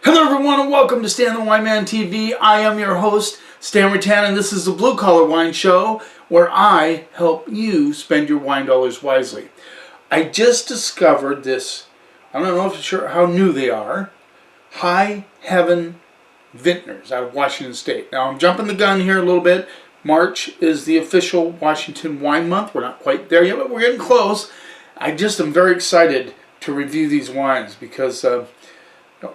Hello everyone and welcome to Stan the Wine Man TV. I am your host, Stan Rattan, and this is the Blue Collar Wine Show where I help you spend your wine dollars wisely. I just discovered this, I don't know for sure how new they are, High Heaven Vintners out of Washington State. Now I'm jumping the gun here a little bit. March is the official Washington Wine Month. We're not quite there yet, but we're getting close. I just am very excited to review these wines because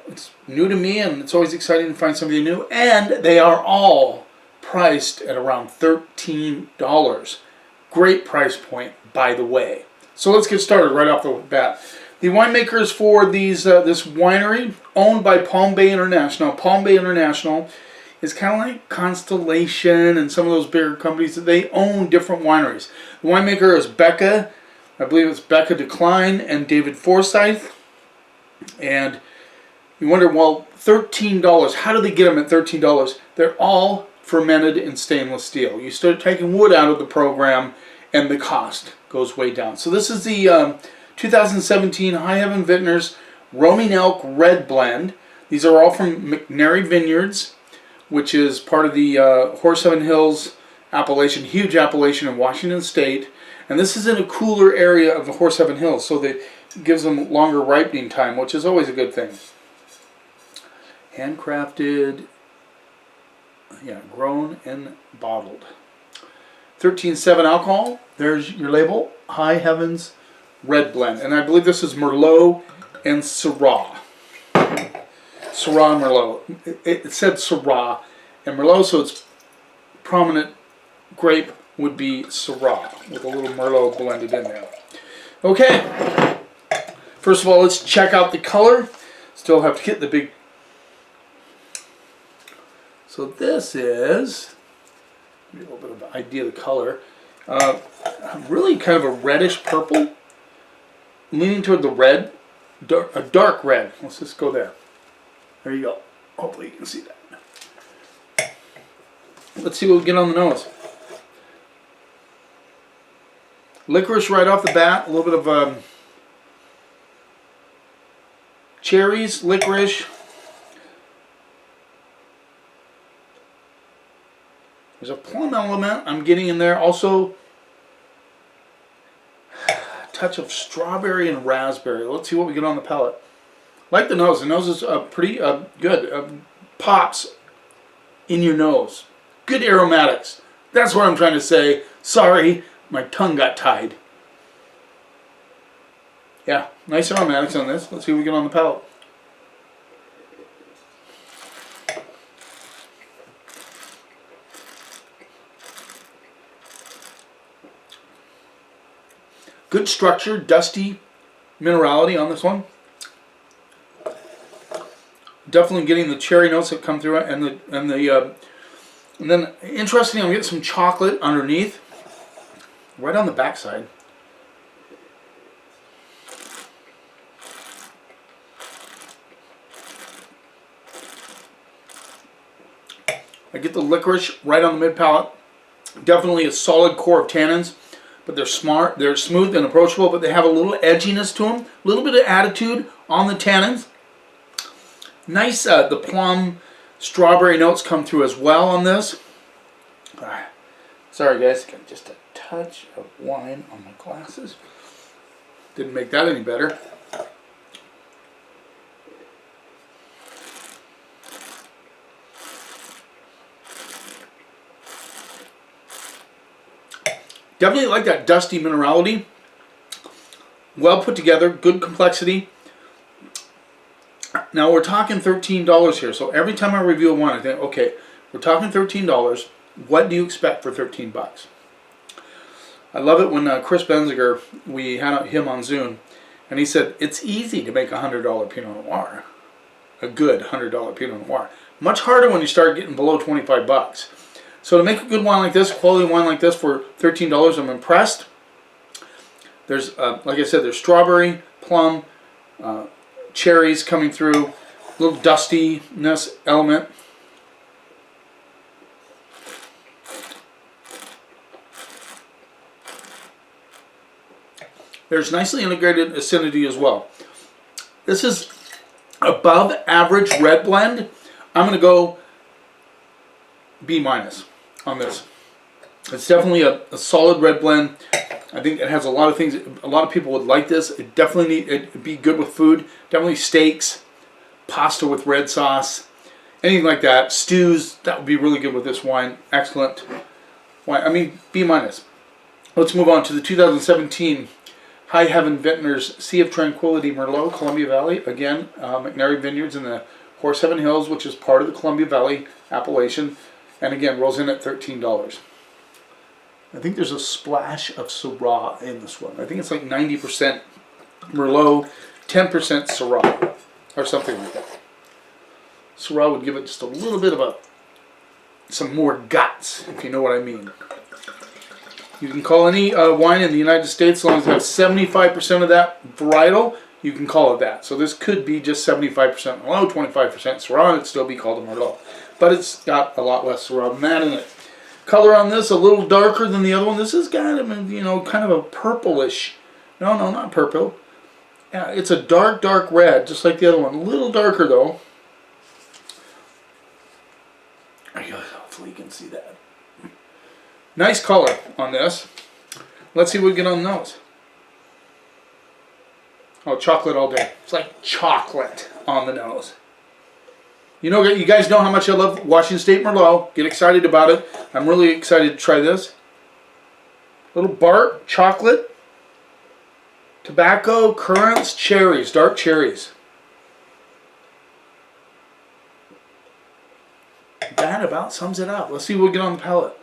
it's new to me and it's always exciting to find something new. And they are all priced at around $13. Great price point, by the way. So let's get started right off the bat. The winemakers for these this winery, owned by Palm Bay International. Palm Bay International is kind of like Constellation and some of those bigger companies that they own different wineries. The winemaker is Becca, I believe it's Becca Decline and David Forsyth. And you wonder, well, $13, how do they get them at $13? They're all fermented in stainless steel. You start taking wood out of the program and the cost goes way down. So this is the 2017 High Heaven Vintners Roaming Elk Red Blend. These are all from McNary Vineyards, which is part of the Horse Heaven Hills appellation, huge appellation in Washington State. And this is in a cooler area of the Horse Heaven Hills, so that gives them longer ripening time, which is always a good thing. Handcrafted, yeah, grown and bottled. 13.7 alcohol. There's your label, High Heavens Red Blend. And I believe this is Merlot and Syrah. Syrah and Merlot. It said Syrah and Merlot, so it's prominent grape would be Syrah with a little Merlot blended in there. Okay. First of all, let's check out the color. Still have to get the big... So this is, give you a little bit of an idea of the color, really kind of a reddish purple, leaning toward the red, a dark red. Let's just go there. There you go. Hopefully you can see that. Let's see what we get on the nose. Licorice right off the bat, a little bit of cherries, licorice. There's a plum element I'm getting in there. Also, a touch of strawberry and raspberry. Let's see what we get on the palate. Like the nose. The nose is pretty good. Pops in your nose. Good aromatics. That's what I'm trying to say. Sorry, my tongue got tied. Yeah, nice aromatics on this. Let's see what we get on the palate. Good structure, dusty minerality on this one. Definitely getting the cherry notes that come through it, and then interesting, I'm getting some chocolate underneath, right on the backside. I get the licorice right on the mid palate. Definitely a solid core of tannins. But they're smart, they're smooth and approachable, but they have a little edginess to them, a little bit of attitude on the tannins. Nice, the plum, strawberry notes come through as well on this. Sorry guys, got just a touch of wine on my glasses. Didn't make that any better. Definitely like that dusty minerality. Well put together, good complexity. Now we're talking $13 here. So every time I review a wine, I think, okay, we're talking $13. What do you expect for 13 bucks? I love it when Chris Benziger, we had him on Zoom, and he said, it's easy to make a $100 Pinot Noir. A good $100 Pinot Noir. Much harder when you start getting below 25 bucks. So to make a good wine like this, quality wine like this for $13, I'm impressed. There's, like I said, there's strawberry, plum, cherries coming through, a little dustiness element. There's nicely integrated acidity as well. This is above average red blend, I'm going to go B- on this. It's definitely a solid red blend. I think it has a lot of things. A lot of people would like this. It definitely it'd be good with food. Definitely steaks, pasta with red sauce, anything like that. Stews, that would be really good with this wine. Excellent wine. I mean, B-. Let's move on to the 2017 High Heaven Vintners Sea of Tranquility Merlot, Columbia Valley. Again, McNary Vineyards in the Horse Heaven Hills, which is part of the Columbia Valley appellation. And again, rolls in at $13. I think there's a splash of Syrah in this one. I think it's like 90% Merlot, 10% Syrah, or something like that. Syrah would give it just a little bit of some more guts, if you know what I mean. You can call any wine in the United States, as long as it has 75% of that varietal, you can call it that. So this could be just 75% Merlot, 25% Syrah, and it'd still be called a Merlot. But it's got a lot less Syrah than that in it. Color on this, a little darker than the other one. This is kind of, you know, kind of a purplish. No, not purple. Yeah, it's a dark red, just like the other one. A little darker, though. Hopefully you can see that. Nice color on this. Let's see what we get on the nose. Oh, chocolate all day. It's like chocolate on the nose. You know, you guys know how much I love Washington State Merlot. Get excited about it. I'm really excited to try this. Little bark, chocolate, tobacco, currants, cherries, dark cherries. That about sums it up. Let's see what we get on the palate.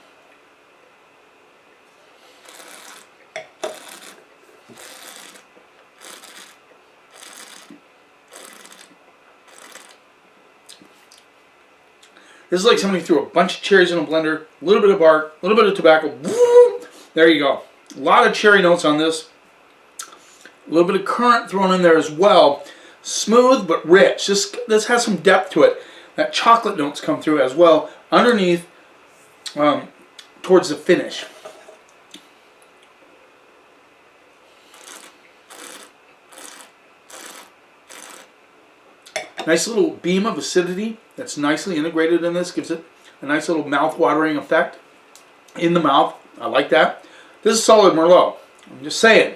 This is like somebody threw a bunch of cherries in a blender, a little bit of bark, a little bit of tobacco. There you go. A lot of cherry notes on this. A little bit of currant thrown in there as well. Smooth but rich. This has some depth to it. That chocolate notes come through as well underneath towards the finish. Nice little beam of acidity that's nicely integrated in this. Gives it a nice little mouth-watering effect in the mouth. I like that. This is solid Merlot. I'm just saying.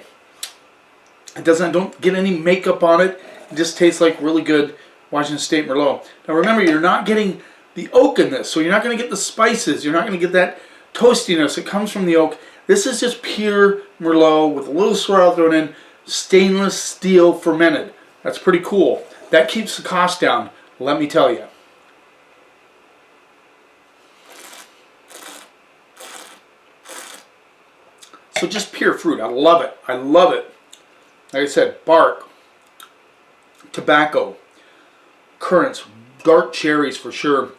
Don't get any makeup on it. It just tastes like really good Washington State Merlot. Now remember, you're not getting the oak in this, so you're not going to get the spices. You're not going to get that toastiness that comes from the oak. This is just pure Merlot with a little Syrah thrown in, stainless steel fermented. That's pretty cool. That keeps the cost down, let me tell you. So just pure fruit. I love it. I love it. Like I said, bark, tobacco, currants, dark cherries for sure.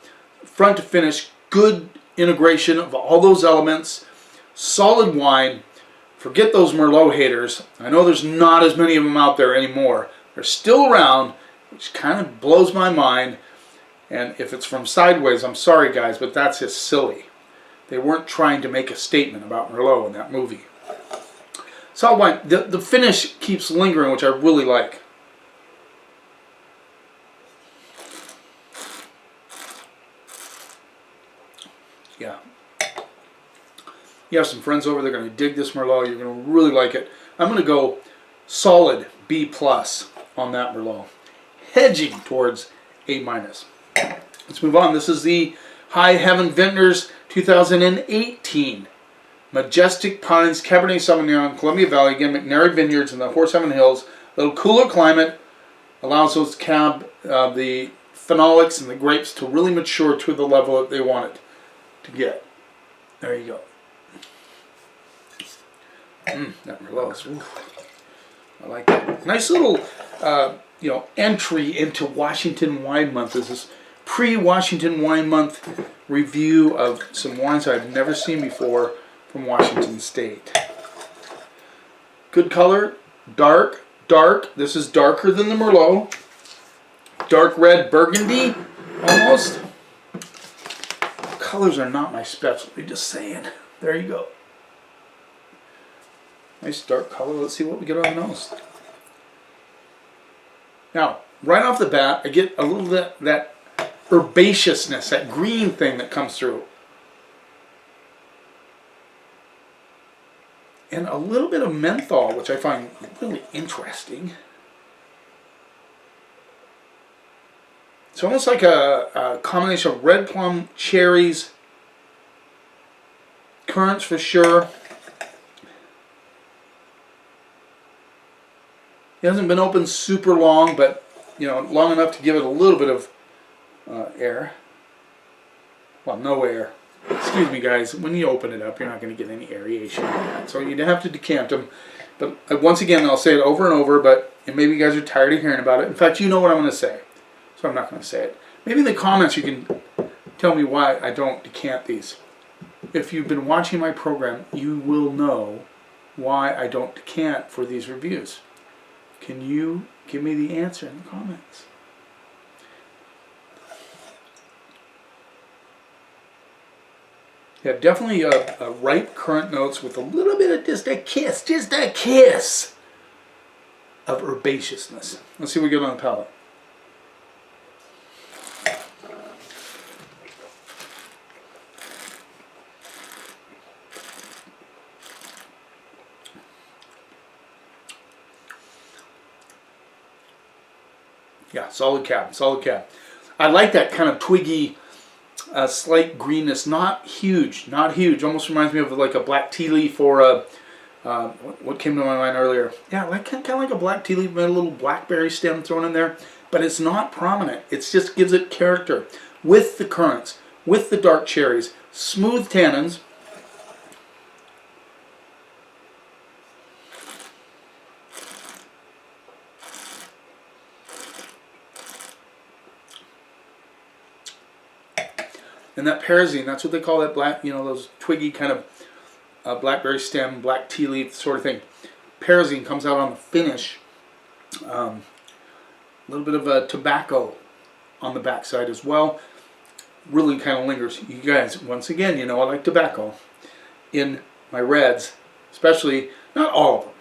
Front to finish, good integration of all those elements. Solid wine. Forget those Merlot haters. I know there's not as many of them out there anymore. They're still around, which kind of blows my mind. And if it's from Sideways, I'm sorry guys, but that's just silly. They weren't trying to make a statement about Merlot in that movie. Solid wine. The finish keeps lingering, which I really like. Yeah. You have some friends over, they're going to dig this Merlot. You're going to really like it. I'm going to go solid B+ on that Merlot. Hedging towards A-. Let's move on. This is the High Heaven Vintners 2018 Majestic Pines Cabernet Sauvignon, Columbia Valley. Again, McNary Vineyards in the Horse Heaven Hills. A little cooler climate allows those the phenolics and the grapes to really mature to the level that they want it to get. There you go. That Merlot is, I like that. Nice little entry into Washington Wine Month. This is pre-Washington Wine Month review of some wines I've never seen before from Washington State. Good color, dark. This is darker than the Merlot. Dark red burgundy, almost. Colors are not my specialty, just saying. There you go. Nice dark color. Let's see what we get on the nose. Now, right off the bat, I get a little bit that herbaceousness, that green thing that comes through. And a little bit of menthol, which I find really interesting. It's almost like a combination of red plum, cherries, currants for sure. It hasn't been open super long, but you know, long enough to give it a little bit of air. Well, no air. Excuse me, guys. When you open it up, you're not going to get any aeration. So you'd have to decant them. But once again, I'll say it over and over, but and maybe you guys are tired of hearing about it. In fact, you know what I'm going to say. So I'm not going to say it. Maybe in the comments you can tell me why I don't decant these. If you've been watching my program, you will know why I don't decant for these reviews. Can you give me the answer in the comments? Yeah, definitely a ripe currant notes with a little bit of just a kiss of herbaceousness. Let's see what we get on the palate. Yeah, solid cab, solid cab. I like that kind of twiggy, slight greenness. Not huge, not huge. Almost reminds me of like a black tea leaf or a, what came to my mind earlier? Yeah, like kind of like a black tea leaf, with a little blackberry stem thrown in there. But it's not prominent. It just gives it character with the currants, with the dark cherries, smooth tannins. And that parazine, that's what they call that black, you know, those twiggy kind of blackberry stem, black tea leaf sort of thing. Parazine comes out on the finish. A little bit of tobacco on the backside as well. Really kind of lingers. You guys, once again, you know I like tobacco in my reds, especially, not all of them.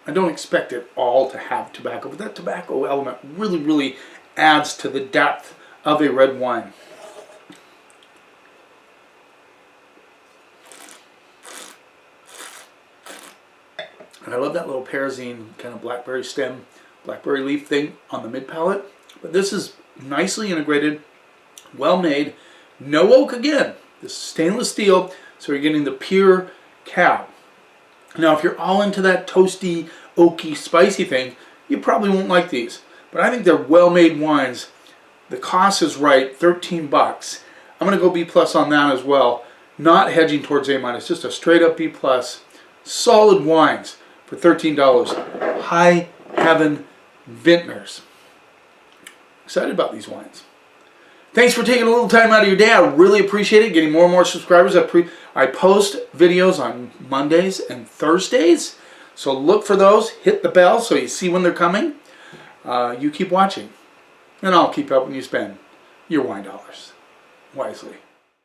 I don't expect it all to have tobacco, but that tobacco element really, really adds to the depth of a red wine. And I love that little parazine kind of blackberry stem, blackberry leaf thing on the mid palate. But this is nicely integrated, well made, no oak again. This is stainless steel, so you're getting the pure cab. Now if you're all into that toasty, oaky, spicy thing, you probably won't like these. But I think they're well made wines. The cost is right, 13 bucks. I'm going to go B plus on that as well. Not hedging towards A minus, just a straight up B plus. Solid wines for $13. High Heaven Vintners. Excited about these wines. Thanks for taking a little time out of your day. I really appreciate it. Getting more and more subscribers. I post videos on Mondays and Thursdays. So look for those. Hit the bell so you see when they're coming. You keep watching. And I'll keep helping you spend your wine dollars wisely.